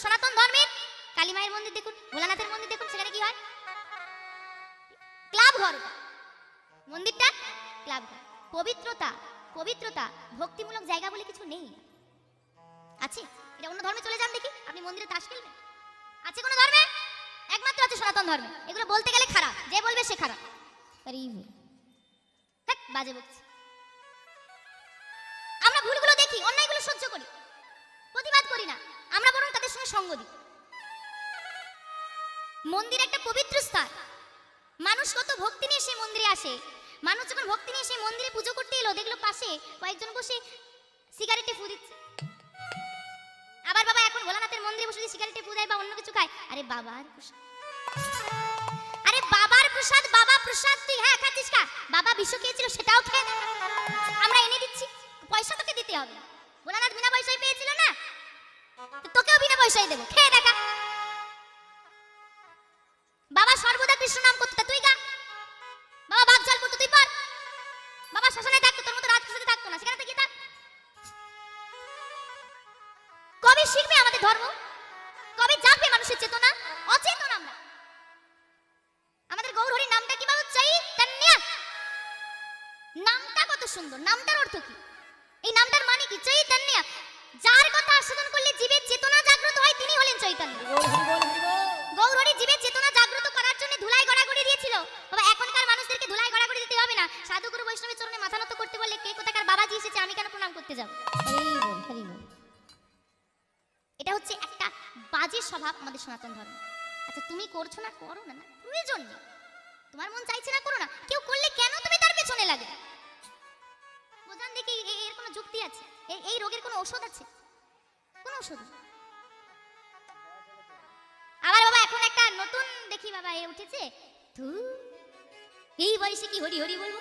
সনাতন ধর্মের কালী মায়ের মন্দির দেখুন, ভোলানাথের মন্দির দেখুন, সেখানে কি হয়? ক্লাব ঘর, মন্দিরটা ক্লাব ঘর। পবিত্রতা, পবিত্রতা, ভক্তিমূলক জায়গা বলে কিছু নেই। আছে? এটা অন্য ধর্মে চলে যান দেখি, আপনি মন্দিরে তাস খেলবেন? আছে কোন ধর্মে? একমাত্র আছে সনাতন ধর্মে। এগুলো বলতে গেলে খারাপ, যে বলবে সে খারাপ। বাজে বকছি। আমরা ভুলগুলো দেখি, অন্যায়গুলো সহ্য করি, প্রতিবাদ করি না, আমরা বরং তাদের সঙ্গে সঙ্গ দিই। মন্দির একটা পবিত্র স্থান, মানুষ কত ভক্তি নিয়ে সেই মন্দিরে আসে। মানুষ যখন ভক্তি নিয়ে সেই মন্দিরে পুজো করতে এলো, দেখলো পাশে কয়েকজন বসে সিগারেটে ফু দিচ্ছে। আবার বাবা এখন ভোলানাথের মন্দিরে বসে সিগারেটে ফু দেয় বা অন্য কিছু খায়, আরে বাবার প্রসাদ, আরে বাবার প্রসাদ, বাবা প্রসাদ তুই হ্যাঁ খাচ্ছিস খা, বাবা বিষ খেয়েছিল সেটাও খেয়ে দেখা, আমরা এনে দিচ্ছি, পয়সা তোকে দিতে হবে। ভোলানাথ বিনা পয়সায় পেয়েছিল না, তোকেও বিনা পয়সায় দেবো, খেয়ে দেখা। বাবা সর্বদা কৃষ্ণ নাম করতে, তুই গা। বাবা বাঘ জল করতে, তুই পার। বাবা শ্মশানে থাকতো, তোর মতো রাজপ্রাসাদে থাকতো না, সেখানে গিয়ে থাক। কবে শিখবে আমাদের ধর্ম? কবে জাগবে মানুষের চেতনা? অচেতন আমরা। আমাদের গৌরহরির নামটা কি বাবা? চৈতন্য। নামটা কত সুন্দর, নামটার অর্থ কি? এই নামটার মানে কি? চৈতন্য। যার কথা আস্বাদন করলে জীবের চেতনা জাগ্রত হয়, তিনি হলেন চৈতন্য। গৌরহরি জীবের চেতনা জাগ্রত করার জন্য ধুলাই গড়াগড়ি দিয়েছিল। বাবা এখনকার মানুষদেরকে ধুলাই গড়াগড়ি দিতে হবে না, সাধু গুরু বৈষ্ণবের চরণে মাথা নত করতে বললে কে কোথাকার বাবাজি এসেছে, আমি কেন প্রণাম করতে যাব? এটা হচ্ছে একটা বাজে স্বভাব আমাদের সনাতন ধর্ম। আচ্ছা তুমি করছো না, করো না, প্রয়োজন নেই। তোমার মন চাইছে না, করো না। কেউ করলে কেন তুমি তার পেছনে লাগে? বোঝান দেখি এর কোনো যুক্তি আছে? এই রোগের কোনো ঔষধ আছে? কোনো ঔষধ নেই। আবার বাবা এখন একটা নতুন দেখি বাবা এ উঠেছে, এই বয়সে কি হরি হরি বলবো?